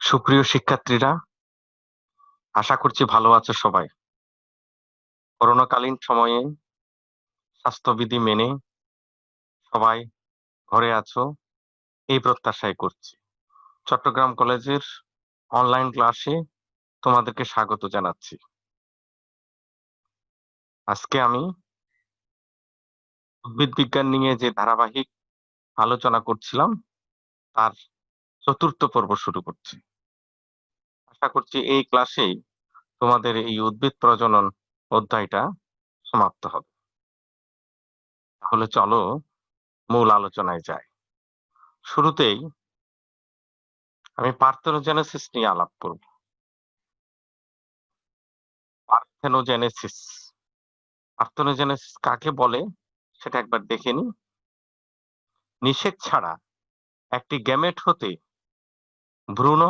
সুপ্রিয় শিক্ষার্থীরা, আশা করছি ভালো আছো সবাই। করোনাকালীন সময়ে স্বাস্থ্যবিধি মেনে সবাই ঘরে আছো এই প্রত্যাশাই করছি। চট্টগ্রাম কলেজের অনলাইন ক্লাসে তোমাদেরকে স্বাগত জানাচ্ছি। আজকে আমি উদ্ভিদ বিজ্ঞান নিয়ে যে ধারাবাহিক আলোচনা করছিলাম তার চতুর্থ পর্ব শুরু করছি। আশা করছি এই ক্লাসেই তোমাদের এই উদ্ভিদ প্রজনন অধ্যায়টা সমাপ্ত হবে। তাহলে চলো মূল আলোচনায় যাই। শুরুতেই আমি পার্থেনোজেনেসিস নিয়ে আলাপ করব। পার্থেনোজেনেসিস পার্থেনোজেনেসিস কাকে বলে সেটা একবার দেখে নি। নিষেক ছাড়া একটি গ্যামেট হতে ভ্রূণ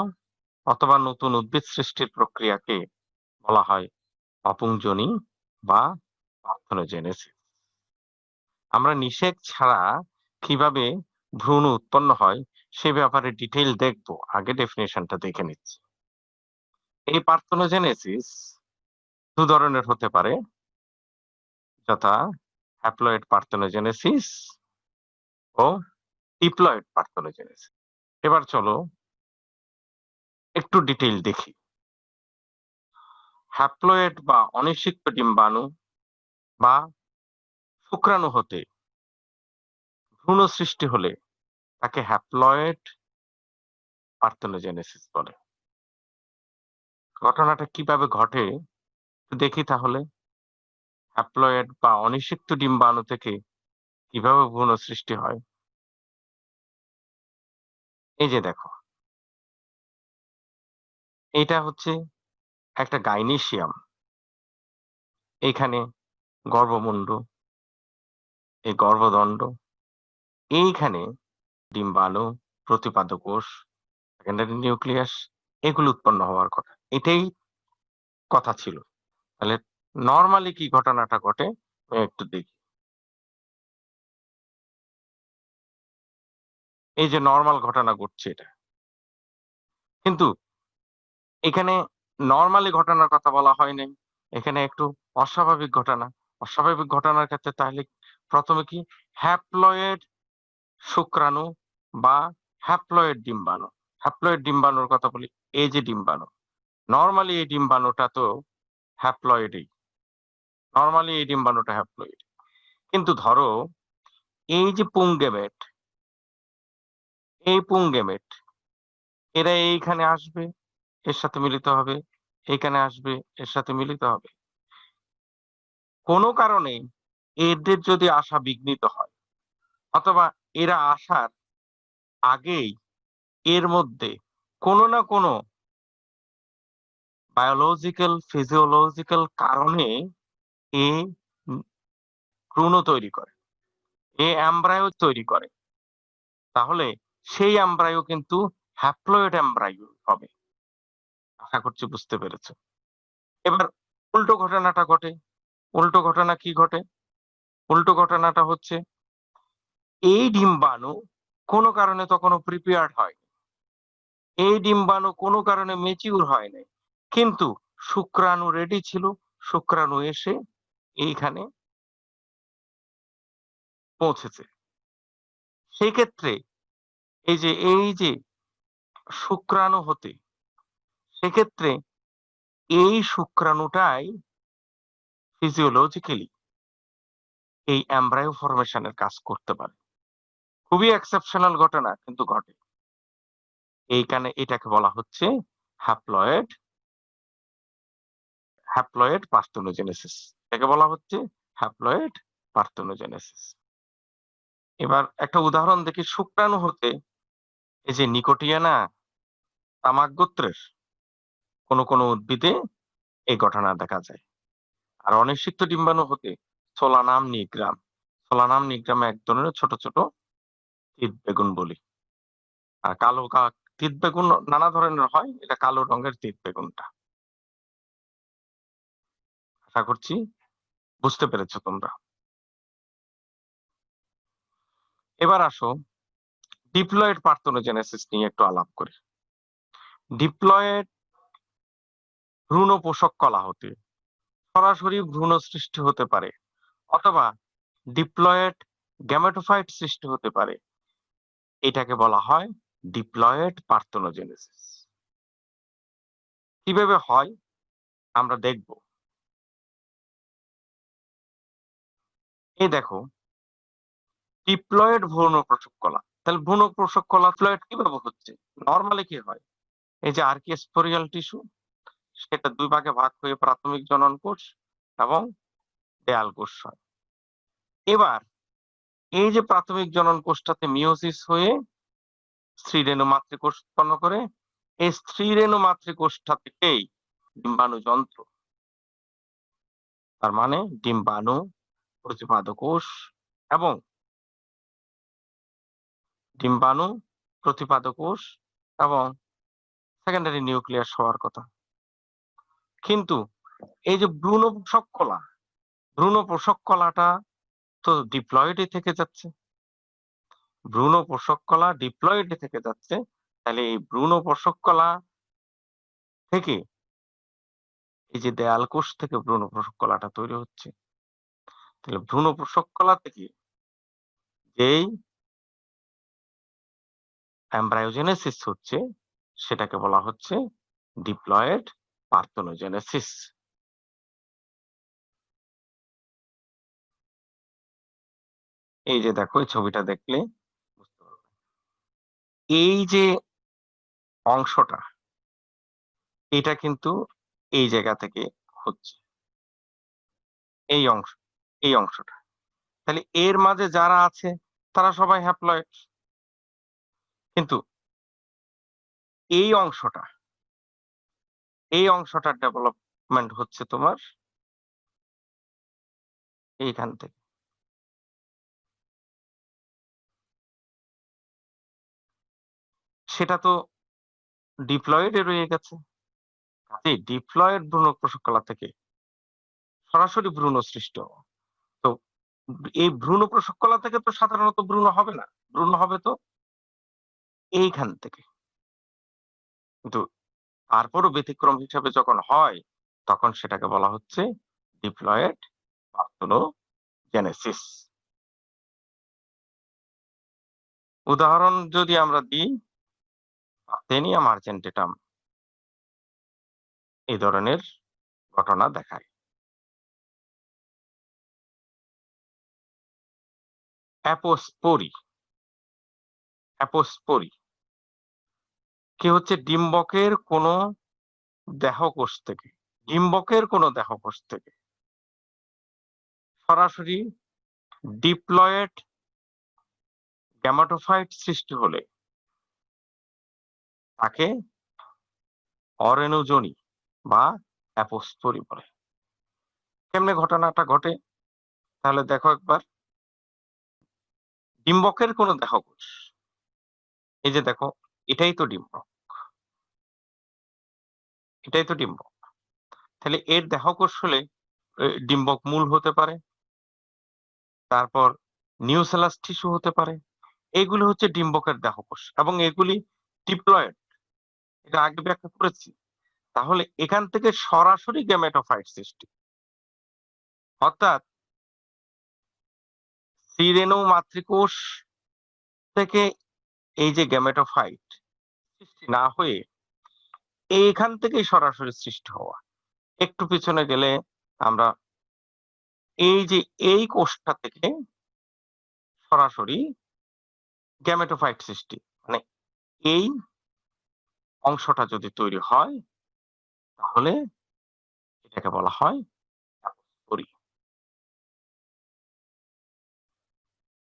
অথবা নতুন উদ্ভিদ সৃষ্টির প্রক্রিয়াকে বলা হয় অপুংজনি বা পার্থেনোজেনেসিস। আমরা নিষেক ছাড়া কিভাবে ভ্রূণ উৎপন্ন হয় সে ব্যাপারে ডিটেইল দেখব, আগে ডেফিনেশনটা দেখে নিচ্ছি। এই পার্থেনোজেনেসিস দু ধরনের হতে পারে, যথা হ্যাপ্লয়েড পার্থেনোজেনেসিস ও ডিপ্লয়েড পার্থেনোজেনেসিস। এবার চলো একটু ডিটেইল দেখি। হ্যাপ্লয়েড বা অনিষিক্ত ডিম্বাণু বা শুক্রাণু হতে ভ্রূণ সৃষ্টি হলে তাকে হ্যাপ্লয়েড পার্থেনোজেনেসিস বলে। ঘটনাটা কিভাবে ঘটে একটু দেখি তাহলে। হ্যাপ্লয়েড বা অনিষিক্ত ডিম্বাণু থেকে কিভাবে ভ্রূণ সৃষ্টি হয়। এই যে দেখো, এটা হচ্ছে একটা গাইনিসিয়াম। এইখানে গর্ভমুণ্ড, এই গর্ভদণ্ড, এইখানে ডিম্বাণু, প্রতিপাদ্য কোষ, সেকেন্ডারি নিউক্লিয়াস, এগুলো উৎপন্ন হওয়ার কথা। এটাই কথা ছিল। তাহলে নরমালি কি ঘটনাটা ঘটে একটু দেখি। এই যে নরমাল ঘটনা ঘটছে এটা, কিন্তু এখানে নরমালি ঘটনার কথা বলা হয় নাই, এখানে একটু অস্বাভাবিক ঘটনা। অস্বাভাবিক ঘটনার ক্ষেত্রে তাহলে প্রথমে কি হ্যাপ্লয়েড শুক্রাণু বা হ্যাপ্লয়েড ডিম্বাণু। হ্যাপ্লয়েড ডিম্বাণুর কথা বলি, এই যে ডিম্বাণু, নরমালি এই ডিম্বাণুটা তো হ্যাপ্লয়েডই, নরমালি এই ডিম্বাণুটা হ্যাপ্লয়েড। কিন্তু ধরো এই যে পুংগেমেট, এই পুংগেমেট এরা এইখানে আসবে, এর সাথে মিলিত হবে, এইখানে আসবে, এর সাথে মিলিত হবে। কোনো কারণে এদের যদি আসা বিঘ্নিত হয়, অথবা এরা আসার আগেই এর মধ্যে কোনো না কোনো বায়োলজিক্যাল ফিজিওলজিক্যাল কারণে এ ভ্রূণ তৈরি করে, এ এমব্রায়ো তৈরি করে, তাহলে সেই এমব্রায়ো কিন্তু হ্যাপ্লয়েড এমব্রায়ো হবে। আশা করছি বুঝতে পেরেছো। এবার উল্টো ঘটনাটা ঘটে। উল্টো ঘটনা কি ঘটে? উল্টো ঘটনাটা হচ্ছে এই ডিম্বাণু কোনো কারণে তখনো প্রিপেয়ার্ড হয়, এই ডিম্বাণু কোনো কারণে মেচিউর হয় নাই, কিন্তু শুক্রাণু রেডি ছিল। শুক্রাণু এসে এইখানে পৌঁছেছে। সেই ক্ষেত্রে এই যে শুক্রাণু হতে, সেক্ষেত্রে এই শুক্রাণুটাই ফিজিওলজিক্যালি এই এমব্রায়ো ফরমেশনের কাজ করতে পারে। খুবই এক্সেপশনাল ঘটনা, কিন্তু ঘটে। এইখানে এটাকে বলা হচ্ছে হ্যাপ্লয়েড হ্যাপ্লয়েড পার্থেনোজেনেসিস। এটাকে বলা হচ্ছে হ্যাপ্লয়েড পার্থেনোজেনেসিস। এবার একটা উদাহরণ দেখি। শুক্রাণু হতে এই যে নিকোটিয়ানা তামাক গোত্রের কোন উদ্ভিদে এই ঘটনা দেখা যায়। আর অনিষিক্ত ডিম্বাণু হতে সোলানাম নিগ্রাম। সোলানাম নিগ্রাম এক ধরনের ছোট ছোট তিত বেগুন বলি। আর তিত বেগুন নানা ধরনের হয়, এটা কালো রঙের তিত বেগুনটা। আশা করছি বুঝতে পেরেছো তোমরা। এবার আসো ডিপ্লয়েড পার্থেনোজেনেসিস নিয়ে একটু আলাপ করি। ডিপ্লয়েড ভ্রূণ পোষক কলা হতে সরাসরি ভ্রূণ সৃষ্টি হতে পারে, অথবা ডিপ্লয়েড গ্যামেটোফাইট সৃষ্টি হতে পারে। এটাকে বলা হয় ডিপ্লয়েড পার্থেনোজেনেসিস। কিভাবে হয় আমরা দেখব। এই দেখো, ডিপ্লয়েড ভ্রূণ পোষক কলা। তাহলে ভ্রূণ পোষক কলা ডিপ্লয়েড কিভাবে হচ্ছে? নরমালি কি হয়, এই যে আর্কিস্পোরিয়াল টিস্যু, সেটা দুই ভাগে ভাগ হয়ে প্রাথমিক জনন কোষ এবং দেয়াল কোষ হয়। এবার এই যে প্রাথমিক জনন কোষটাতে মিওসিস হয়ে স্ত্রী রেণু মাতৃকোষ উৎপন্ন করে, এই স্ত্রী রেণু মাতৃকোষটা থেকেই ডিম্বাণু যন্ত্র, তার মানে ডিম্বাণু, প্রতিপাদক কোষ এবং ডিম্বাণু, প্রতিপাদক কোষ এবং সেকেন্ডারি নিউক্লিয়াস হওয়ার কথা। কিন্তু এই যে ভ্রূণ পোষক কলা, ভ্রূণ পোষক কলাটা তো ডিপ্লয়েডে থেকে যাচ্ছে। ভ্রূণ পোষক কলা ডিপ্লয়েডে থেকে যাচ্ছে। তাহলে এই ভ্রূণ পোষক কলা থেকে এই যে দেয়াল কোষ থেকে ভ্রূণ পোষক কলাটা তৈরি হচ্ছে। তাহলে ভ্রূণ পোষক কলা থেকে যেই এমব্রায়োজেনেসিস হচ্ছে, সেটাকে বলা হচ্ছে ডিপ্লয়েড পার্থেনোজেনেসিস। এই যে দেখো, এই ছবিটা দেখলে বুঝতে পারবে। এই যে অংশটা, এটা কিন্তু এই জায়গা থেকে হচ্ছে, এই অংশ, এই অংশটা। তাহলে এর মাঝে যারা আছে তারা সবাই হ্যাপ্লয়েড। কিন্তু এই অংশটা, এই অংশটার ডেভেলপমেন্ট হচ্ছে তোমার এইখান থেকে। সেটা তো ডিপ্লয়েডে রয়ে গেছে। কাজেই ডিপ্লয়েড ভ্রূণ পোষক কলা থেকে সরাসরি ভ্রূণ সৃষ্ট। তো এই ভ্রূণ পোষক কলা থেকে তো সাধারণত ভ্রূণ হবে না, ভ্রূণ হবে তো এইখান থেকে। কিন্তু তারপরও ব্যতিক্রম হিসাবে যখন হয়, তখন সেটাকে বলা হচ্ছে ডিপ্লয়েড পার্থেনোজেনেসিস। উদাহরণ যদি আমরা দিই, পার্থেনিয়াম আর্জেন্টেটাম এই ধরনের ঘটনা দেখায়। অ্যাপোস্পোরি, অ্যাপোস্পোরি কি হচ্ছে, ডিম্বকের কোন দেহকোষ থেকে, ডিম্বকের কোন দেহকোষ থেকে সরাসরি ডিপ্লয়েড গ্যামেটোফাইট সৃষ্টি হলে তাকে অরেণুজনী বা অ্যাপোস্পোরি বলে। কেমনে ঘটনাটা ঘটে তাহলে দেখো একবার। ডিম্বকের কোন দেহকোষ, এই যে দেখো, এটাই তো ডিম্বক, এটাই তো ডিম্বক। তাহলে এর দেহকোষ হলে ডিম্বক মূল হতে পারে, তারপর নিউসেলাস টিস্যু হতে পারে। এগুলো হচ্ছে ডিম্বকের দেহকোষ এবং এগুলি ডিপ্লয়েড, এটা আগে ব্যাখ্যা করেছি। তাহলে এখান থেকে সরাসরি গ্যামেটোফাইট সৃষ্টি, অর্থাৎ স্ত্রী-রেণু মাতৃকোষ থেকে এই যে গ্যামেটোফাইট সৃষ্টি না হয়ে এইখান থেকেই সরাসরি সৃষ্টি হওয়া। একটু পিছনে গেলে আমরা এই যে এই কোষটা থেকে সরাসরি গ্যামেটোফাইট সৃষ্টি, মানে এই অংশটা যদি তৈরি হয়, তাহলে এটাকে বলা হয় অ্যাপোস্পোরি।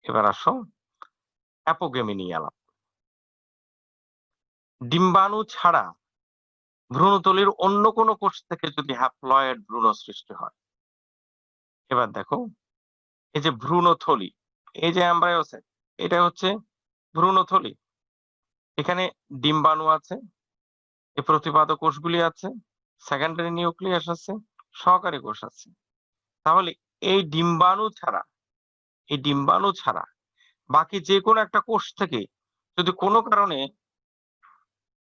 এবার আসো অ্যাপোগেমি নিয়ে আলাপ। ডিম্বাণু ছাড়া ভ্রূণথলির অন্য কোনো কোষ থেকে যদি হ্যাপ্লয়েড ভ্রূণ সৃষ্টি হয়। এবার দেখো, এই যে ভ্রূণথলি, এই যে এমব্রায়োসাইট, এটা হচ্ছে ভ্রূণথলি। এখানে ডিম্বাণু আছে, এই প্রতিপাদক কোষগুলি আছে, সেকেন্ডারি নিউক্লিয়াস আছে, সহকারী কোষ আছে। তাহলে এই ডিম্বাণু ছাড়া, এই ডিম্বাণু ছাড়া বাকি যে কোনো একটা কোষ থেকে যদি কোনো কারণে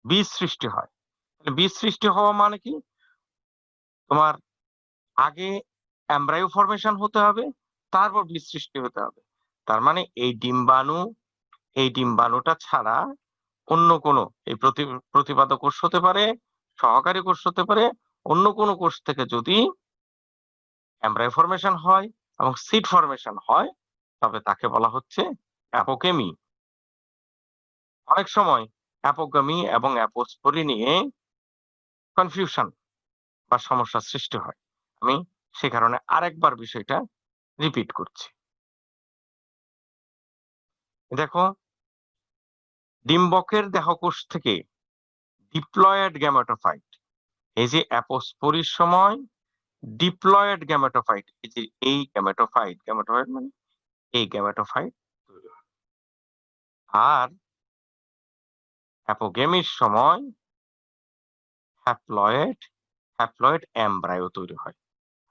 বীজ সৃষ্টি হয়, বীজ সৃষ্টি হওয়া মানে কি? তোমার আগে এমব্রায়ো ফরমেশন হতে হবে, তারপর বীজ সৃষ্টি হতে হবে। তার মানে এই ডিম্বাণুটা ছাড়া অন্য কোনো এই প্রতিপাদক কোষ হতে পারে, সহকারী কোষ হতে পারে, অন্য কোনো কোষ থেকে যদি এমব্রায়ো ফরমেশন হয় এবং সিড ফরমেশন হয়, তবে তাকে বলা হচ্ছে অ্যাপোকেমি। অনেক সময় অ্যাপোকেমি এবং অ্যাপোস্পোরি নিয়ে কনফিউশন বা সমস্যার সৃষ্টি হয়। আমি সে কারণে আরেকবার বিষয়টা রিপিট করছি। দেখো, ডিম্বকের দেহকোষ থেকে ডিপ্লয়েড গ্যামেটোফাইট, এই যে অ্যাপোস্পোরির সময় ডিপ্লয়েড গ্যামেটোফাইট, এই যে এই গ্যামেটোফাইট মানে এই গ্যামেটোফাইট তৈরি হয়। আর অ্যাপোগেমির সময় হ্যাপ্লয়েড এমব্রায়ো তৈরি হয়।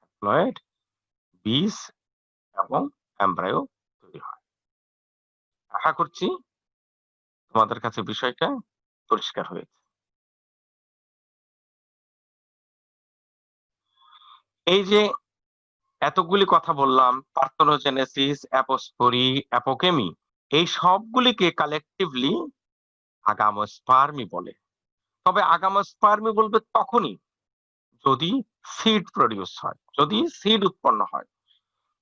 হ্যাপ্লয়েড বীজ এবং এমব্রায়ো তৈরি হয়। আশা করছি তোমাদের কাছে বিষয়টা পরিষ্কার হয়েছে। এই যে এতগুলি কথা বললাম, পার্থেনোজেনেসিস, অ্যাপোস্পোরি, অ্যাপোকেমি, এই সবগুলিকে কালেকটিভলি আগামোস্পার্মি বলে। তবে আগামোস্পার্মি বলবে তখনই যদি সিড প্রডিউস হয়, যদি সিড উৎপন্ন হয়।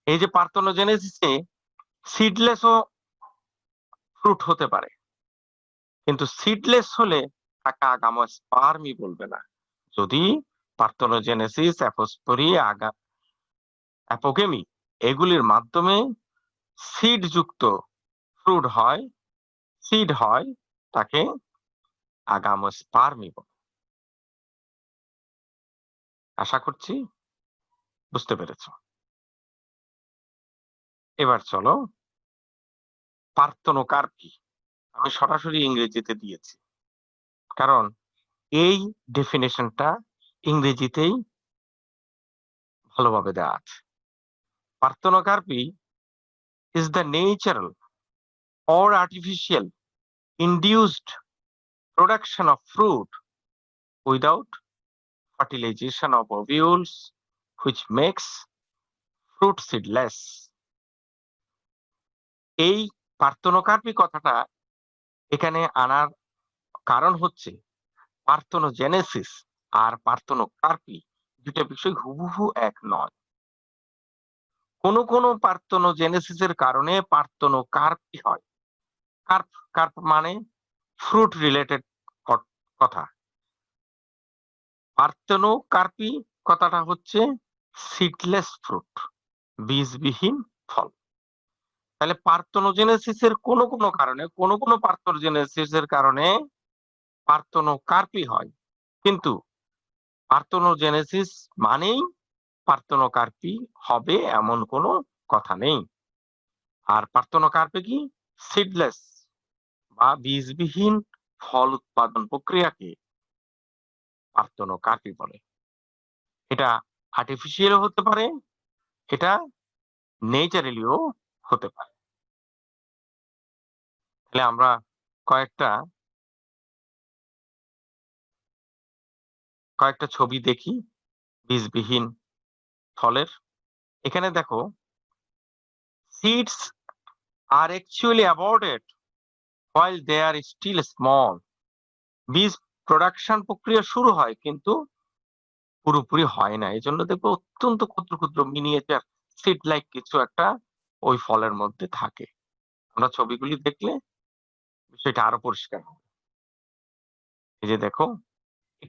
এই যে পার্থেনোজেনেসিসে সিডলেসও ফ্রুট হতে পারে, কিন্তু সিডলেস হলে তাকে আগামোস্পার্মি বলবে না। যদি পার্থেনোজেনেসিস, অ্যাপোস্পোরি, অ্যাপোকেমি এগুলির মাধ্যমে সিড যুক্ত ফ্রুট হয়, সিড হয়, তাকে আগামোস্পার্মি বলে। আশা করছি বুঝতে পেরেছ। এবার চলো পার্থেনোকার্পি। আমি সরাসরি ইংরেজিতে দিয়েছি, কারণ এই ডেফিনেশনটা ইংরেজিতেই ভালোভাবে দেওয়া আছে। Parthenocarpy is the natural or artificial induced production of fruit without fertilization of ovules, which makes fruit seedless. এই পার্থেনোকার্পি কথাটা এখানে আনার কারণ হচ্ছে পার্থেনোজেনেসিস আর পার্থেনোকার্পি দুটা বিষয় হুবহু এক নয়। কোন পার্থেনোজেনেসিসের কারণে পার্থেনোকার্পি হয়। কার্প মানে ফ্রুট রিলেটেড কথা। পার্থেনোকার্পি কথাটা হচ্ছে সিডলেস ফ্রুট, বীজবিহীন ফল। তাহলে পার্থেনোজেনেসিসের কোনো কারণে কোনো পার্থেনোজেনেসিসের কারণে পার্থেনোকার্পি হয়, কিন্তু পার্থেনোজেনেসিস মানেই পার্থেনোকার্পি হবে এমন কোনো কথা নেই। আর পার্থেনোকার্পি কি? সিডলেস বা বীজবিহীন ফল উৎপাদন প্রক্রিয়াকে পার্থেনোকার্পি বলে। এটা আর্টিফিশিয়াল হতে পারে, এটা নেচারালিও হতে পারে। তাহলে আমরা কয়েকটা ছবি দেখি বীজবিহীন ফলের। এখানে দেখো, সিডস আর actually aborted while they are still small. বীজ প্রোডাকশন প্রক্রিয়া শুরু হয় কিন্তু পুরোপুরি হয় না। এজন্য দেখবো অত্যন্ত ক্ষুদ্র ক্ষুদ্র মিনিয়েচার সিড লাইক কিছু একটা ওই ফলের মধ্যে থাকে। আমরা ছবিগুলি দেখলে সেটা আরো পরিষ্কার হবে। এই যে দেখো,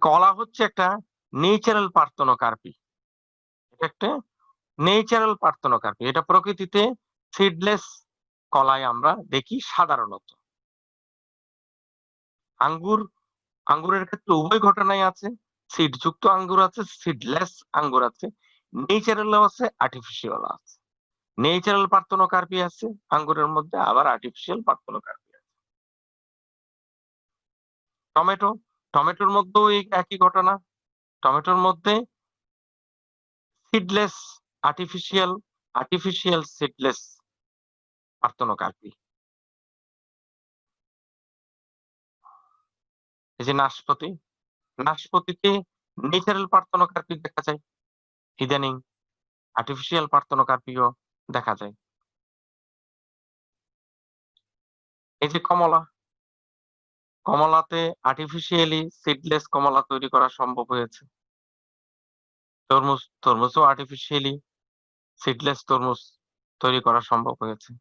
কলা হচ্ছে একটা নেচারাল পার্থেনোকার্পি। এটা একটা নেচারাল পার্থেনোকার্পি। এটা প্রকৃতিতে সিডলেস কলায় আমরা দেখি সাধারণত। আঙ্গুরের ক্ষেত্রে উভয় ঘটনাই আছে, সিড যুক্ত আঙ্গুর আছে, সিডলেস আঙ্গুর আছে, নেচারালও আছে, আর্টিফিশিয়াল আছে। নেচারাল পার্থেনোকার্পি আছে আঙ্গুরের মধ্যে, আবার আর্টিফিশিয়াল পার্থেনোকার্পি আছে। টমেটোর মধ্যেও এই একই ঘটনা। টমেটোর মধ্যে সিডলেস আর্টিফিশিয়াল সিডলেস পার্থেনোকার্পি। এই যে নাশপাতি, নাশপাতিতে ন্যাচারাল পার্থেনোকার্পি দেখা যায়। ইদানিং আর্টিফিশিয়াল পার্থেনোকার্পিও দেখা যায়। এই যে কমলা, কমলাতে আর্টিফিশিয়ালি সিডলেস কমলা তৈরি করা সম্ভব হয়েছে। তরমুজ, তরমুজও আর্টিফিশিয়ালি সিডলেস তরমুজ তৈরি করা সম্ভব হয়েছে।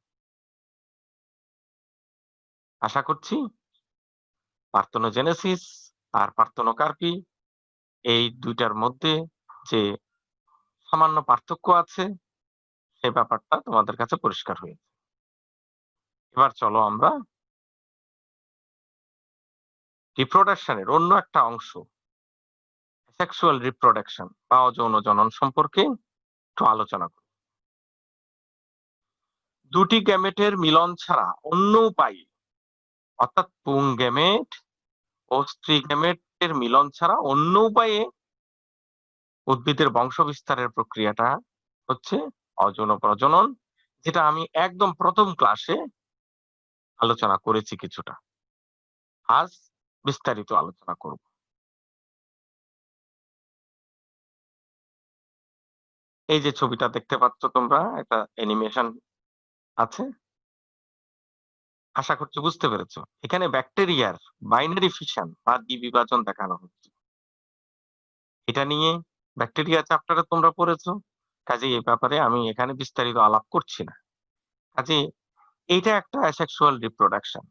আশা করছি পার্থেনোজেনেসিস আর পার্থেনোকার্পি এই ২ টার মধ্যে যে সামান্য পার্থক্য আছে সে ব্যাপারটা তোমাদের কাছে পরিষ্কার হয়েছে। এবার চলো আমরা রিপ্রোডাকশন এর অন্য একটা অংশ সেক্সুয়াল রিপ্রোডাকশন বা অযৌন জনন সম্পর্কে একটু আলোচনা করি। ২টি গ্যামেটের মিলন ছাড়া অন্য উপায়ে অর্থাৎ পুং গ্যামেট ও স্ত্রী গ্যামেটের মিলন ছাড়া অন্য উপায়ে উদ্ভিদের বংশ বিস্তারের প্রক্রিয়াটা হচ্ছে অযৌন প্রজনন, যেটা আমি একদম প্রথম ক্লাসে আলোচনা করেছি কিছুটা। আজ বিস্তারিত আলোচনা করব। এই যে ছবিটা দেখতে পাচ্ছ তোমরা, একটা অ্যানিমেশন আছে। আশা করছি বুঝতে পেরেছো। এখানে ব্যাকটেরিয়ার বাইনারি ফিশন বা দ্বিবিভাজন দেখানো হচ্ছে। এটা নিয়ে ব্যাকটেরিয়া চ্যাপ্টারে তোমরা পড়েছো। কাজেই এই ব্যাপারে আমি এখানে বিস্তারিত আলাপ করছি না। কাজেই এইটা একটা অ্যাসেক্সুয়াল রিপ্রোডাকশন।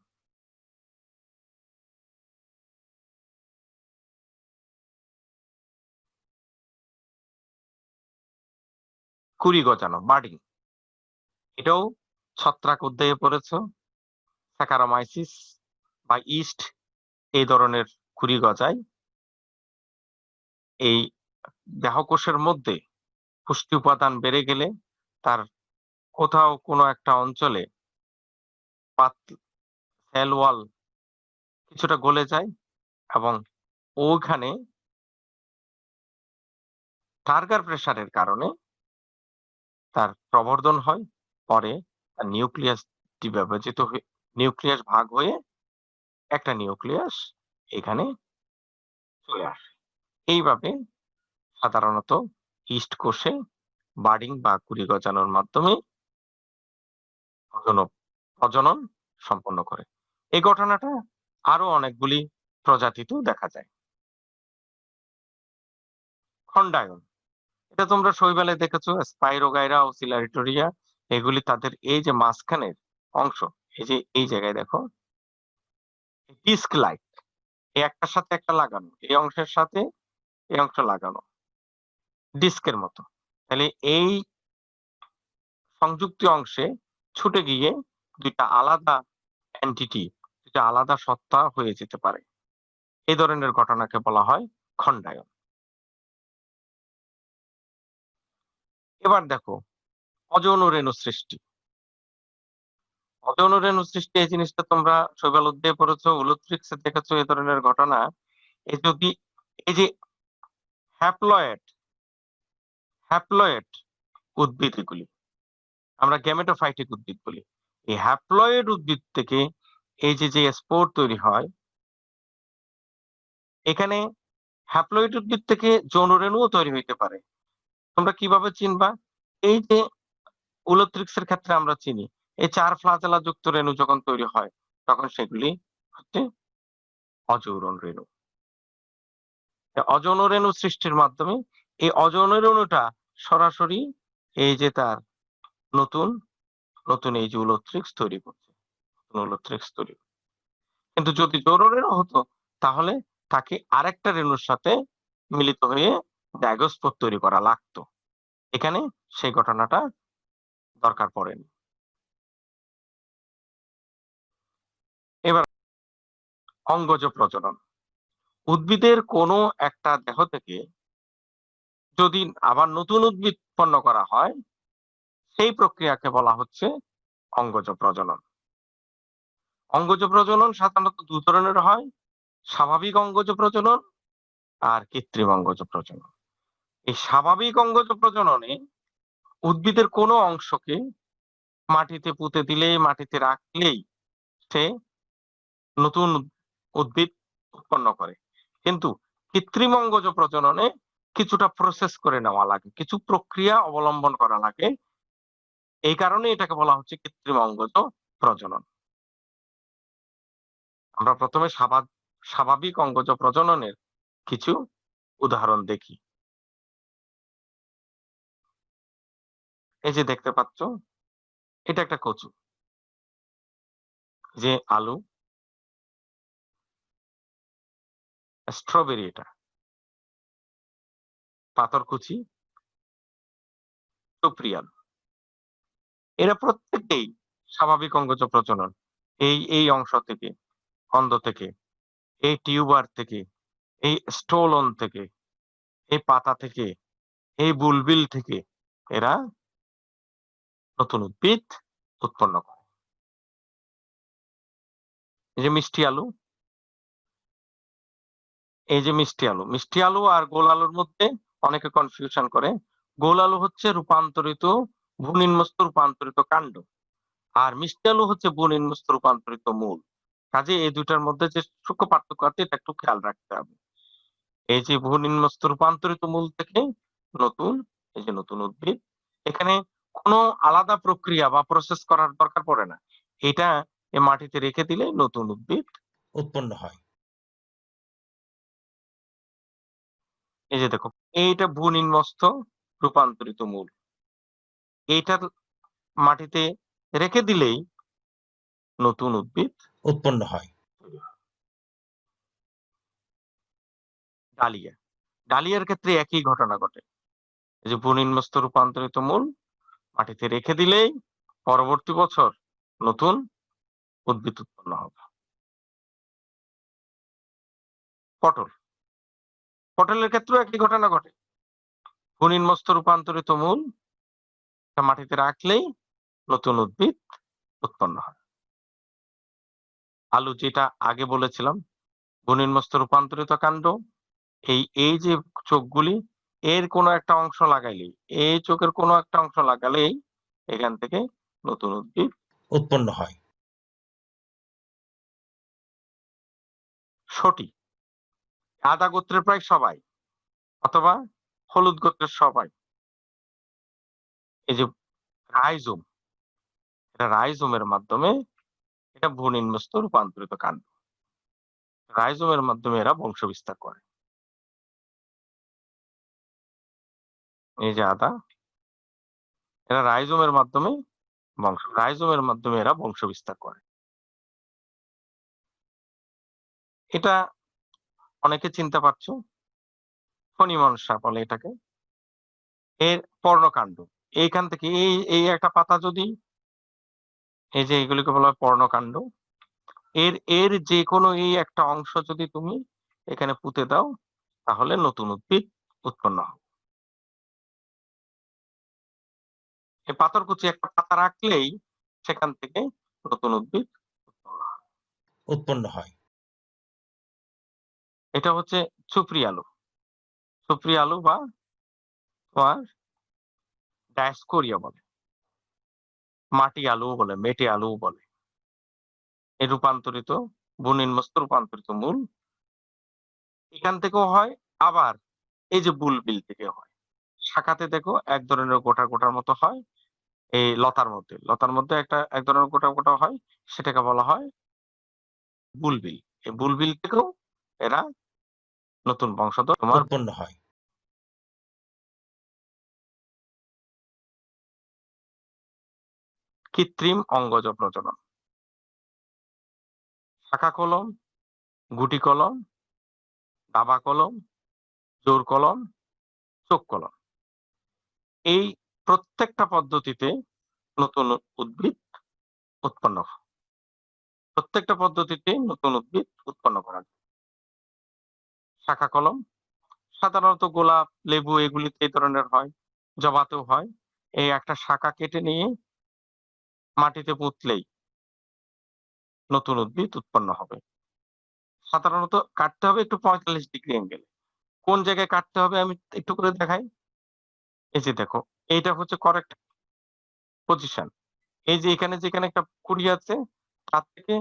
কুড়ি গজানো, বার্ডিং। এটাও ছত্রাক অধ্যায়ে পড়েছো। স্যাকারোমাইসিস বা ইস্ট এই ধরনের কুড়ি গজায়। এই দেহকোষের মধ্যে পুষ্টি উপাদান বেড়ে গেলে তার কোথাও কোনো একটা অঞ্চলে সেল ওয়াল কিছুটা গলে যায় এবং ওখানে টার্গার প্রেসারের কারণে তার প্রবর্ধন হয়। পরে তার নিউক্লিয়াস বিভাজিত হয়ে নিউক্লিয়াস ভাগ হয়ে একটা নিউক্লিয়াস এখানে চলে আসে। এইভাবে সাধারণত ইস্ট কোষে বার্ডিং বা কুড়ি গজানোর মাধ্যমে প্রজনন সম্পন্ন করে। এই ঘটনাটা আরো অনেকগুলি প্রজাতিতেও দেখা যায়। খন্ডায়ন, এটা তোমরা শৈবালে দেখেছো। স্পাইরোগাইরা ও সিলারিটোরিয়া এগুলি তাদের এই যে মাঝখানের অংশ, এই যে এই জায়গায় দেখো ডিস্ক লাইক, এই একটার সাথে একটা লাগানো, এই অংশের সাথে এই অংশ লাগানো ডিস্কের মতো। তাহলে এই সংযুক্ত অংশে ছুটে গিয়ে দুইটা আলাদা এন্টিটি, দুইটা আলাদা সত্তা হয়ে যেতে পারে। এই ধরনের ঘটনাকে বলা হয় খন্ডায়ন। এবার দেখো অযৌন রেণু সৃষ্টি। অযৌন রেণু সৃষ্টি এই জিনিসটা তোমরা শৈবাল অধ্যায়ে পড়েছো, উলোথ্রিক্সে দেখেছো এই ধরনের ঘটনা। এই যদি এই যে হ্যাপ্লয়েড হ্যাপ্লয়েড উদ্ভিদ এগুলি আমরা গ্যামেটোফাইটিক উদ্ভিদ বলি। এই হ্যাপ্লয়েড উদ্ভিদ থেকে এই যে স্পোর তৈরি হয়, এখানে হ্যাপ্লয়েড উদ্ভিদ থেকে যৌন রেণুও তৈরি হইতে পারে। তোমরা কিভাবে চিনবা? এই যে উলোথ্রিক্স এর ক্ষেত্রে আমরা চিনি এই ৪ ফ্লাজেলা যুক্ত রেণু যখন তৈরি হয় তখন সেগুলি হচ্ছে অযৌন রেণু। অযৌন রেণু সৃষ্টির মাধ্যমে এই অযৌন রেণুটা সরাসরি এই যে তার নতুন নতুন এই যে উলোথ্রিক্স তৈরি করছে, উলোথ্রিক্স তৈরি। কিন্তু যদি যৌন রেণু হতো তাহলে তাকে আরেকটা রেণুর সাথে মিলিত হয়ে জাইগোস্পোর তৈরি করা লাগতো। এখানে সেই ঘটনাটা দরকার পড়েনি। এবার অঙ্গজ প্রজনন। উদ্ভিদের কোনো একটা দেহ থেকে যদি আবার নতুন উদ্ভিদ উৎপন্ন করা হয় সেই প্রক্রিয়াকে বলা হচ্ছে অঙ্গজ প্রজনন। অঙ্গজ প্রজনন সাধারণত ২ ধরনের হয়, স্বাভাবিক অঙ্গজ প্রজনন আর কৃত্রিম অঙ্গজ প্রজনন। এই স্বাভাবিক অঙ্গজ প্রজননে উদ্ভিদের কোনো অংশকে মাটিতে পুঁতে দিলেই, মাটিতে রাখলেই সে নতুন উদ্ভিদ উৎপন্ন করে। কিন্তু কৃত্রিম অঙ্গজ প্রজননে কিছুটা প্রসেস করে নেওয়া লাগে, কিছু প্রক্রিয়া অবলম্বন করা লাগে। এই কারণে এটাকে বলা হচ্ছে কৃত্রিম অঙ্গজ প্রজনন। আমরা প্রথমে স্বাভাবিক অঙ্গজ প্রজননের কিছু উদাহরণ দেখি। এই যে দেখতে পাচ্ছ, এটা একটা কচু, যে আলু, স্ট্রবেরি, এটা পাথরকুচি, সুপ্রি আলু। এরা প্রত্যেকটাই স্বাভাবিক অঙ্গজ প্রজনন। এই অংশ থেকে, অন্ধ থেকে, এই টিউবার থেকে, এই স্টোলন থেকে, এই পাতা থেকে, এই বুলবিল থেকে এরা নতুন উদ্ভিদ উৎপন্ন করে। এই যে মিষ্টি আলু, মিষ্টি আলু আর গোল আলুর মধ্যে অনেকে কনফিউশন করে। গোল আলু হচ্ছে রূপান্তরিত, ভূনিম্নস্থ রূপান্তরিত কাণ্ড, আর মিষ্টি আলু হচ্ছে ভূনিম্নস্থ রূপান্তরিত মূল। কাজে এই দুইটার মধ্যে যে সূক্ষ্ম পার্থক্য আছে এটা একটু খেয়াল রাখতে হবে। এই যে ভূনিম্নস্থ রূপান্তরিত মূল থেকে নতুন, এই যে নতুন উদ্ভিদ, এখানে কোনো আলাদা প্রক্রিয়া বা প্রসেস করার দরকার পড়ে না। এটা মাটিতে রেখে দিলে নতুন উদ্ভিদ উৎপন্ন হয়। এই যে দেখো, এইটা ভূনিম্নস্থ রূপান্তরিত মূল, এইটার মাটিতে রেখে দিলেই নতুন উদ্ভিদ উৎপন্ন হয়। ডালিয়া, ডালিয়ার ক্ষেত্রে একই ঘটনা ঘটে। এই যে ভূনিম্নস্থ রূপান্তরিত মূল মাটিতে রেখে দিলেই পরবর্তী বছর নতুন উদ্ভিদ উৎপন্ন হবে। পটল, পটলের ক্ষেত্রেও একই ঘটনা ঘটে। ভূনিম্নস্থ রূপান্তরিত মূল মাটিতে রাখলেই নতুন উদ্ভিদ উৎপন্ন হয়। আলু, যেটা আগে বলেছিলাম, ভূনিম্নস্থ রূপান্তরিত কাণ্ড, এই যে চোখগুলি, এর কোনো একটা অংশ লাগাইলেই, এই চোখের কোনো একটা অংশ লাগালেই এখান থেকে নতুন উদ্ভিদ উৎপন্ন হয়। সটি, আদা গোত্রের প্রায় সবাই অথবা হলুদ গোত্রের সবাই, এই যে রাইজোম, এটা রাইজোমের মাধ্যমে, এটা ভূনিম্নস্থ রূপান্তরিত কাণ্ড, রাইজোমের মাধ্যমে এরা বংশ বিস্তার করে। এই যে আদা, এরা রাইজোমের মাধ্যমে এরা বংশ বিস্তার করে। এটা অনেকে চিনতে পারছো, ফণিমনসা বলে এটাকে। এর পর্ণকাণ্ড, এইখান থেকে এই একটা পাতা যদি, এই যে এগুলিকে বলা হয় পর্ণকাণ্ড, এর যে কোনো এই একটা অংশ যদি তুমি এখানে পুঁতে দাও, তাহলে নতুন উদ্ভিদ উৎপন্ন হবে। এই পাথরকুচি একটা পাতা রাখলেই সেখান থেকে নতুন উদ্ভিদ উৎপন্ন হয়। এটা হচ্ছে সুপ্রি আলু, সুপ্রি আলু বা তোমার ডায়াস্কোরিয়া বলে, মাটি আলু বলে, মেটে আলু বলে। এই রূপান্তরিত, ভূনিম্নস্থ রূপান্তরিত মূল এখান থেকেও হয়, আবার এই যে বুলবিল থেকে হয়। শাখাতে দেখো এক ধরনের গোটা গোটার মতো হয়, এই লতার মধ্যে এক ধরনের গোটা গোটা হয়, সেটাকে বলা হয় বুলবিল। এই বুলবিল থেকেও এরা নতুন বংশধর তোমার উৎপন্ন হয়। কৃত্রিম অঙ্গজ প্রজনন, শাখা কলম, গুটি কলম, দাবা কলম, জোর কলম, চোখ কলম, এই প্রত্যেকটা পদ্ধতিতে নতুন উদ্ভিদ উৎপন্ন হয়। প্রত্যেকটা পদ্ধতিতে নতুন উদ্ভিদ উৎপন্ন করা যায়। শাখা কলম সাধারণত গোলাপ, লেবু এগুলিতে এই ধরনের হয়, জবাতেও হয়। এই একটা শাখা কেটে নিয়ে মাটিতে পুঁতলেই নতুন উদ্ভিদ উৎপন্ন হবে। সাধারণত কাটতে হবে একটু 45 ডিগ্রি অ্যাঙ্গেলে। কোন জায়গায় কাটতে হবে আমি একটু করে দেখাই। এই যে দেখো, এইটা হচ্ছে কারেক্ট পজিশন। এই যে এখানে যেখানে একটা কুড়ি আছে, তার থেকে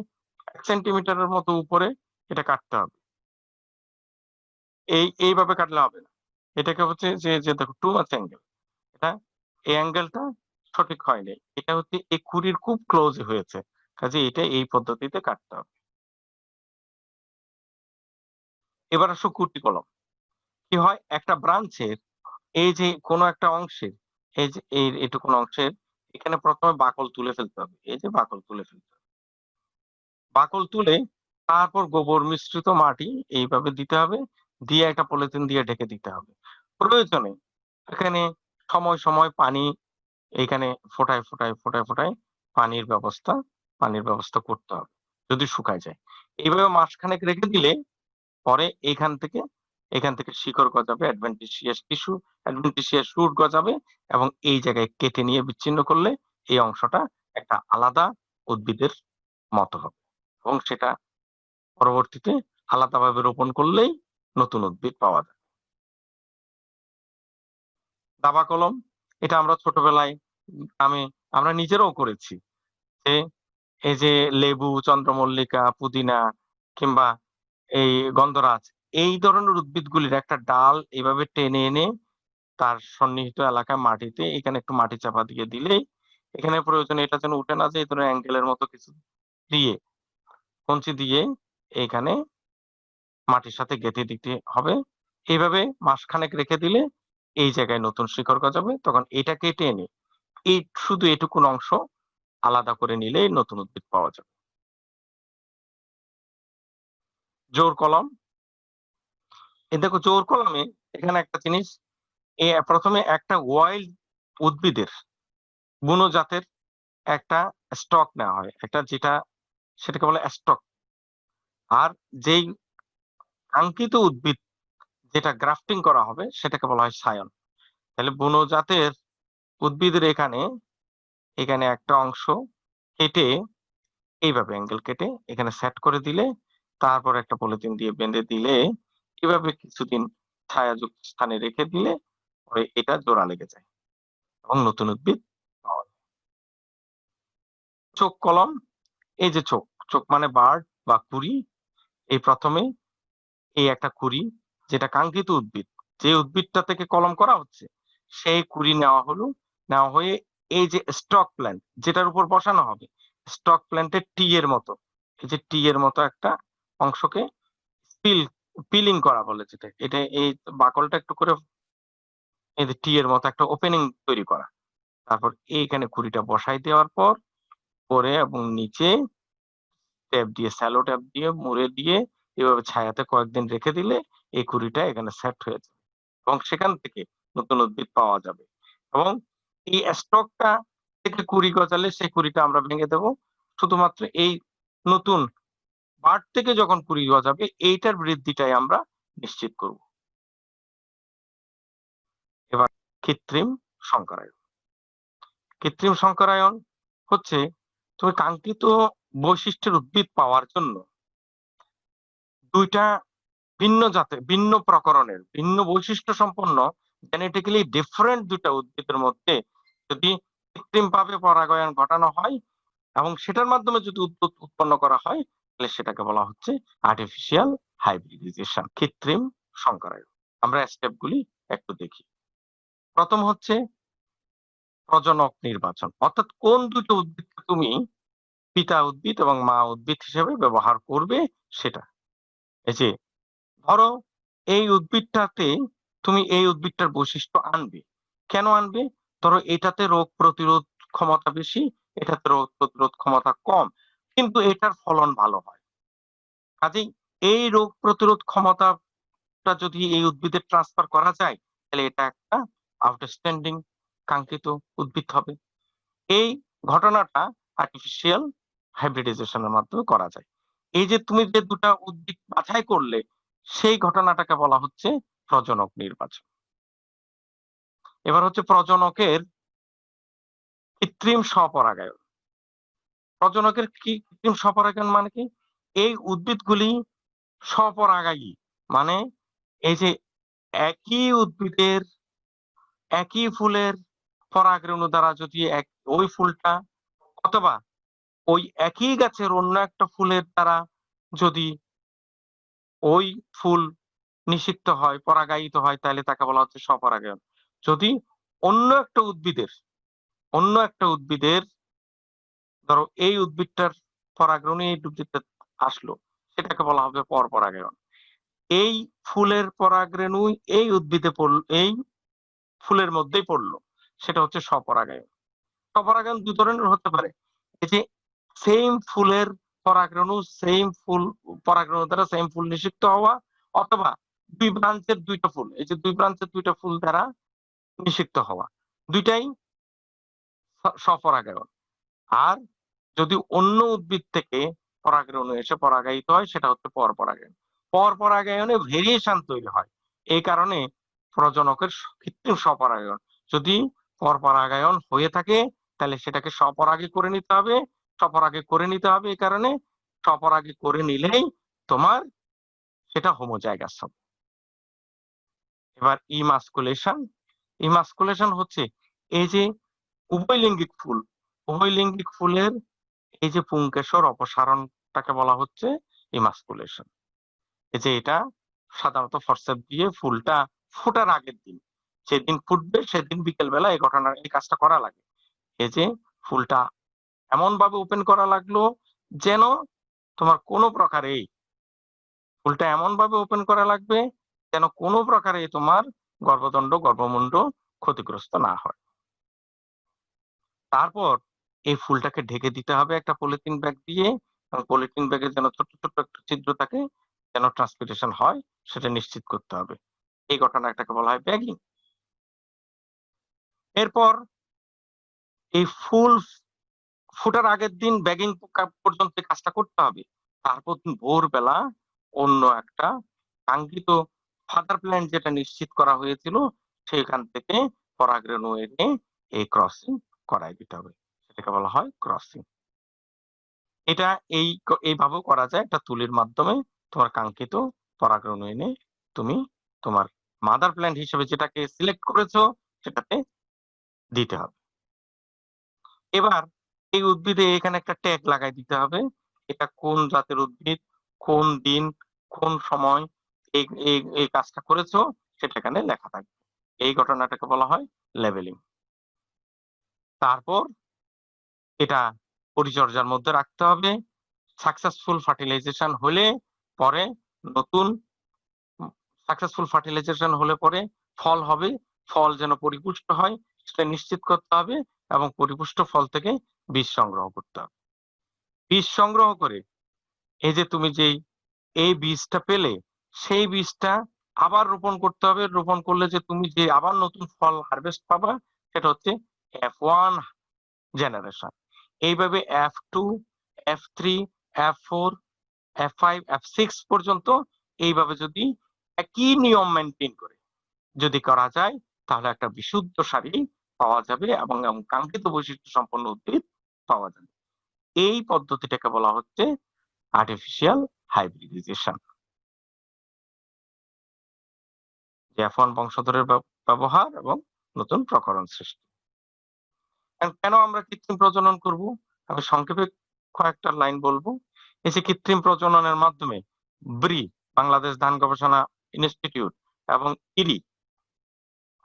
1 সেন্টিমিটারের মতো উপরে এটা কাটতে হবে। এইভাবে কাটলে হবে না। এটাকে হচ্ছে যে দেখো টু মাচ অ্যাঙ্গেল। এটা এই অ্যাঙ্গেলটা সঠিক হয়নি। এটা হচ্ছে এই খুঁড়ির খুব ক্লোজ হয়েছে। কাজেই এটা এই পদ্ধতিতে কাটতে হবে। এবার আসো কুর্তি কলম। কি হয় একটা ব্রাঞ্চের এই যে কোনো একটা অংশের এই যে এইটুকুন অংশের এখানে ১ম এ বাকল তুলে ফেলতে হবে। এই যে বাকল তুলে ফেলতে হবে। বাকল তুলে তারপর গোবর মিশ্রিত মাটি এইভাবে দিতে হবে। দিয়ে একটা পলিথিন দিয়ে ঢেকে দিতে হবে। প্রয়োজনে এখানে সময় পানি এইখানে ফোঁটায় পানির ব্যবস্থা করতে হবে। যদি শুকায় যায়। এইভাবে মাসখানেক রেখে দিলে পরে এখান থেকে শিকড় গজাবে, অ্যাডভেন্টিসিয়াস রুট গজাবে এবং এই জায়গায় কেটে নিয়ে বিচ্ছিন্ন করলে এই অংশটা একটা আলাদা উদ্ভিদের মতো হবে। এবং সেটা পরবর্তীতে আলাদাভাবে রোপণ করলেই নতুন উদ্ভিদ পাওয়া যায়। দাবা কলম এটা আমরা ছোটবেলায় আমরা নিজেরাও করেছি। যে এই যে লেবু, চন্দ্রমল্লিকা, পুদিনা কিংবা এই গন্ধরাজ এই ধরনের উদ্ভিদগুলির একটা ডাল এভাবে টেনে এনে তার সন্নিহিত এলাকায় মাটিতে এখানে একটু মাটি চাপা দিয়ে দিলেই এখানে প্রয়োজনে এটা যেন উঠে না যায় এই ধরনের অ্যাঙ্গেলের মতো কিছু দিয়ে কঞ্চি দিয়ে এইখানে মাটির সাথে গেঁথে দিতে হবে। এইভাবে মাসখানেক রেখে দিলে এই জায়গায় নতুন শিকড় গজাবে। তখন এটা কেটে এনে শুধু এটুকুন অংশ আলাদা করে নিলেই নতুন উদ্ভিদ পাওয়া যাবে। জোড় কলম, দেখো জোড় কলমে এখানে একটা জিনিস ১ম এ একটা ওয়াইল্ড উদ্ভিদের বুনো জাতের একটা স্টক নেওয়া হয়। সেটাকে বলে স্টক। আর যেই কাঙ্ক্ষিত উদ্ভিদ যেটা গ্রাফটিং করা হবে সেটাকে বলা হয় সায়ন। তাহলে বুনো জাতের উদ্ভিদের এখানে একটা অংশ কেটে এইভাবে অ্যাঙ্গেল কেটে এখানে সেট করে দিলে তারপর একটা পলিথিন দিয়ে বেঁধে দিলে এভাবে কিছুদিন ছায়াযুক্ত স্থানে রেখে দিলে পরে এটা জোড়া লেগে যায় এবং নতুন উদ্ভিদ পাওয়া যায়। চোখ কলম, এই যে চোখ মানে বার্ড বা কুড়ি। এই ১ম এ এই একটা কুড়ি যেটা কাঙ্ক্ষিত উদ্ভিদ, যে উদ্ভিদটা থেকে কলম করা হচ্ছে সেই কুড়ি নেওয়া হয়ে এই যে স্টক প্ল্যান্ট যেটার উপর বসানো হবে, স্টক প্ল্যান্টের টি এর মতো এই যে টি এর মতো একটা অংশকে পিল পিলিং করা বলে যেটা। এটা এই বাকলটা একটু করে এই যে টি এর মতো একটা ওপেনিং তৈরি করা। তারপর এইখানে কুড়িটা বসাই দেওয়ার পর উপরে এবং নিচে স্যালো ট্যাপ দিয়ে মুড়ে দিয়ে এভাবে ছায়াতে কয়েকদিন রেখে দিলে এই কুড়িটা এখানে সেট হয়ে যাবে এবং সেখান থেকে নতুন উদ্ভিদ পাওয়া যাবে এবং এই স্টকটা থেকে কুড়ি গজালে সেই কুড়িটা আমরা ভেঙে দেব। শুধুমাত্র এই নতুন বার্ড থেকে যখন কুড়ি গজাবে এইটার বৃদ্ধিটাই আমরা নিশ্চিত করব। এবার কৃত্রিম সংকরায়ন। কৃত্রিম সংকরায়ন হচ্ছে তুমি কাঙ্ক্ষিত বৈশিষ্ট্যের উদ্ভিদ পাওয়ার জন্য ২ টা ভিন্ন প্রকরণের, ভিন্ন বৈশিষ্ট্য সম্পন্ন জেনেটিক্যালি ডিফারেন্ট ২ টা উদ্ভিদের মধ্যে যদি কৃত্রিমভাবে পরাগায়ন ঘটানো হয় এবং সেটার মাধ্যমে যদি উদ্ভিদ উৎপন্ন করা হয় তাহলে সেটাকে বলা হচ্ছে আর্টিফিশিয়াল হাইব্রিডাইজেশন, কৃত্রিম সংকরায়ন। আমরা স্টেপ গুলি একটু দেখি। ১ম হচ্ছে প্রজনক নির্বাচন। অর্থাৎ কোন ২ টো উদ্ভিদকে তুমি পিতা উদ্ভিদ এবং মা উদ্ভিদ হিসেবে ব্যবহার করবে সেটা। এই যে ধরো এই উদ্ভিদটাতে তুমি এই উদ্ভিদটার বৈশিষ্ট্য আনবে। কেন আনবে? ধরো এটাতে রোগ প্রতিরোধ ক্ষমতা বেশি, এটাতে রোগ প্রতিরোধ ক্ষমতা কম। কিন্তু এটার ফলন ভালো হয়। কাজেই এই রোগ প্রতিরোধ ক্ষমতাটা যদি এই উদ্ভিদে ট্রান্সফার করা যায়, তাহলে এটা একটা আউটস্ট্যান্ডিং কাঙ্ক্ষিত উদ্ভিদ হবে। এই ঘটনাটা আর্টিফিশিয়াল হাইব্রিডাইজেশন এর মাধ্যমে করা যায়। এই যে তুমি যে ২ টা উদ্ভিদ বাছাই করলে, সেই ঘটনাটাকে বলা হচ্ছে প্রজনক নির্বাচন। এবার হচ্ছে প্রজনকের কৃত্রিম স্বপরাগায়ন। প্রজনকের কৃত্রিম স্বপরাগায়ন মানে কি? এই উদ্ভিদগুলি স্বপরাগায়ী। মানে এই যে একই উদ্ভিদের একই ফুলের পরাগরেণু দ্বারা যদি ওই ফুলটা অথবা ওই একই গাছের অন্য একটা ফুলের দ্বারা যদি ওই ফুল নিষিক্ত হয়, পরাগায়িত হয়, তাহলে তাকে বলা হচ্ছে স্বপরাগায়ন। যদি অন্য একটা উদ্ভিদের ধরো এই উদ্ভিদটার পরাগরেণু এই উদ্ভিদটা আসলো, সেটাকে বলা হবে পরপরাগায়ন। এই ফুলের পরাগরেণু এই উদ্ভিদে পড়ল, এই ফুলের মধ্যেই পড়লো, সেটা হচ্ছে স্বপরাগায়ন। স্বপরাগায়ন দুই ধরনের হতে পারে। এই যে সেম ফুলের পরাগরেণু সেম ফুল পরাগরেণু দ্বারা সেম ফুল নিষিক্ত হওয়া, অথবা দুই ব্রাঞ্চের দুইটা ফুল, এই যে দুই ব্রাঞ্চের দুইটা ফুল দ্বারা নিষিক্ত হওয়া, দুইটাই স্বপরাগায়ন। আর যদি অন্য উদ্ভিদ থেকে পরাগরেণু এসে পরাগায়িত হয়, সেটা হচ্ছে পরপরাগায়ন। পরপরাগায়নে ভেরিয়েশন তৈরি হয়, এই কারণে প্রজনকের কৃত্রিম স্বপরাগায়ন। যদি পরপরাগায়ন হয়ে থাকে তাহলে সেটাকে স্বপরাগী করে নিতে হবে, স্বপরাগী করে নিতে হবে, এই কারণে স্বপরাগী করে নিলেই তোমার সেটা হোমোজাইগাস হবে। এবার ইমাস্কুলেশন হচ্ছে এই যে উভয়লিঙ্গিক ফুলের এই যে পুংকেশর অপসারণটাকে বলা হচ্ছে ইমাস্কুলেশন। এই যে এটা সাধারণত ফরসেপ দিয়ে ফুলটা ফোটার আগের দিন, যেদিন ফুটবে সেদিন বিকেল বেলা এই কাজটা করা লাগে। এই যে ফুলটা এমন ভাবে ওপেন করা লাগলো যেন তোমার কোনো প্রকারে ফুলটা এমন ভাবে ওপেন করা লাগবে যেন কোনো প্রকারে তোমার গর্ভদণ্ড গর্ভমুণ্ড ক্ষতিগ্রস্ত না হয়। তারপর এই ফুলটাকে ঢেকে দিতে হবে একটা পলিথিন ব্যাগ দিয়ে, এবং পলিথিন ব্যাগে যেন ছোট্ট ছোট্ট একটা ছিদ্র থাকে, যেন ট্রান্সপিরেশন হয় সেটা নিশ্চিত করতে হবে। এই ঘটনাটাকে বলা হয় ব্যাগিং। এরপর এই ফুল ফোটার আগের দিন ব্যাগিং পর্যন্ত কাজটা করতে হবে। তারপর ভোরবেলা অন্য একটা কাঙ্ক্ষিত ফাদার প্ল্যান্ট যেটা নিশ্চিত করা হয়েছিল সেখান থেকে পরাগরেণু এনে এই ক্রসিং করাই দিতে হবে, সেটাকে বলা হয় ক্রসিং। এটা এইভাবেও করা যায়, একটা তুলির মাধ্যমে তোমার কাঙ্ক্ষিত পরাগরেণু এনে তুমি তোমার মাদার প্ল্যান্ট হিসেবে যেটাকে সিলেক্ট করেছো সেটাতে দিতে হবে। এবার এই উদ্ভিদে এখানে একটা ট্যাগ লাগাই দিতে হবে, এটা কোন জাতের উদ্ভিদ, কোন দিন, কোন সময় এই কাজটা করেছো সেটা এখানে লেখা থাকবে। এই ঘটনাটাকে বলা হয় লেবেলিং। তারপর এটা পরিচর্যার মধ্যে রাখতে হবে। সাকসেসফুল ফার্টিলাইজেশন হলে পরে নতুন সাকসেসফুল ফার্টিলাইজেশন হলে পরে ফল হবে, ফল যেন পরিপুষ্ট হয় সেটা নিশ্চিত করতে হবে, এবং পরিপুষ্ট ফল থেকে বীজ সংগ্রহ করতে হবে। বীজ সংগ্রহ করে এই যে তুমি এই বীজটা পেলে সেই বীজটা আবার রোপণ করতে হবে। রোপণ করলে যে তুমি যে আবার নতুন ফল হারভেস্ট পাবা সেটা হচ্ছে F1 জেনারেশন। এইভাবে F2, F3, F4, F5, F6 পর্যন্ত এইভাবে যদি একই নিয়ম মেনটেন করে যদি করা যায় তাহলে একটা বিশুদ্ধ সারি পাওয়া যাবে এবং কাঙ্ক্ষিত বৈশিষ্ট্য সম্পন্ন উদ্ভিদ পাওয়া যাবে। এই পদ্ধতিটাকে বলা হচ্ছে আর্টিফিশিয়াল হাইব্রিডাইজেশন। F1 বংশধরের ব্যবহার এবং নতুন প্রকরণ সৃষ্টি। কেন আমরা কৃত্রিম প্রজনন করব? আমি সংক্ষেপে কয়েকটা লাইন বলবো। এই যে কৃত্রিম প্রজননের মাধ্যমে ব্রি, বাংলাদেশ ধান গবেষণা ইনস্টিটিউট, এবং ইরি,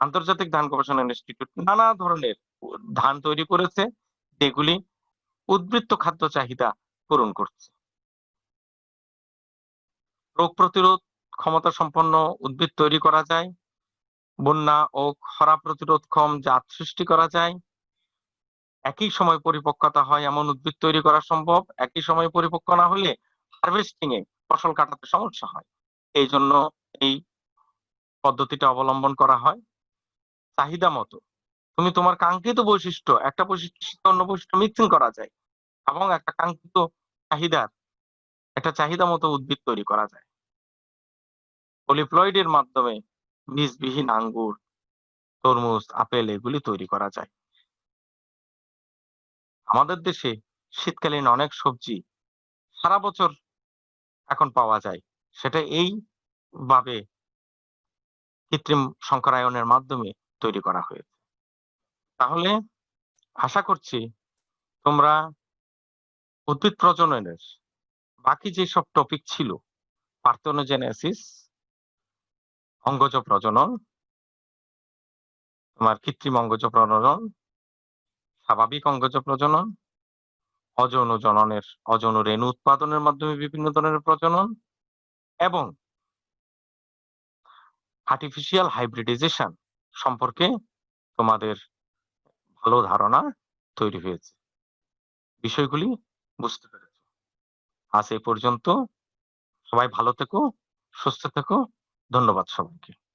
আন্তর্জাতিক ধান গবেষণা ইনস্টিটিউট নানা ধরনের ধান তৈরি করেছে যেগুলি উদ্বৃত্ত খাদ্য চাহিদা পূরণ করছে। রোগ প্রতিরোধ ক্ষমতা সম্পন্ন উদ্ভিদ তৈরি করা যায়, বন্যা ও খরা প্রতিরোধক্ষম জাত সৃষ্টি করা যায়, একই সময় পরিপক্কতা হয় এমন উদ্ভিদ তৈরি করা সম্ভব। একই সময় পরিপক্ক না হলে হারভেস্টিং এ ফসল কাটাতে সমস্যা হয়, এই জন্য এই পদ্ধতিটা অবলম্বন করা হয়। চাহিদা মতো তুমি তোমার কাঙ্ক্ষিত বৈশিষ্ট্য, একটা বৈশিষ্ট্যের সাথে অন্য বৈশিষ্ট্য মিক্সিং করা যায়, এবং একটা কাঙ্ক্ষিত চাহিদা মতো উদ্ভিদ তৈরি করা যায়। পলিপ্লয়েডের মাধ্যমে বীজবিহীন আঙ্গুর, তরমুজ, আপেল এগুলি তৈরি করা যায়। আমাদের দেশে শীতকালীন অনেক সবজি সারা বছর এখন পাওয়া যায়, সেটা এইভাবে কৃত্রিম সংকরায়নের মাধ্যমে তৈরি করা হয়েছে। তাহলে আশা করছি তোমরা উদ্ভিদ প্রজননের বাকি যেসব টপিক ছিল, পার্থেনোজেনেসিস, অঙ্গজ প্রজনন, তোমার কৃত্রিম অঙ্গজ প্রজনন, স্বাভাবিক অঙ্গজ প্রজনন, অযৌন জননের অযৌন রেণু উৎপাদনের মাধ্যমে বিভিন্ন ধরনের প্রজনন এবং আর্টিফিশিয়াল হাইব্রিডাইজেশন সম্পর্কে তোমাদের ভালো ধারণা তৈরি হয়েছে। বিষয়গুলি বুঝতে পেরেছ। আজ এই পর্যন্ত। সবাই ভালো থেকো, সুস্থ থেকো। ধন্যবাদ সবাইকে।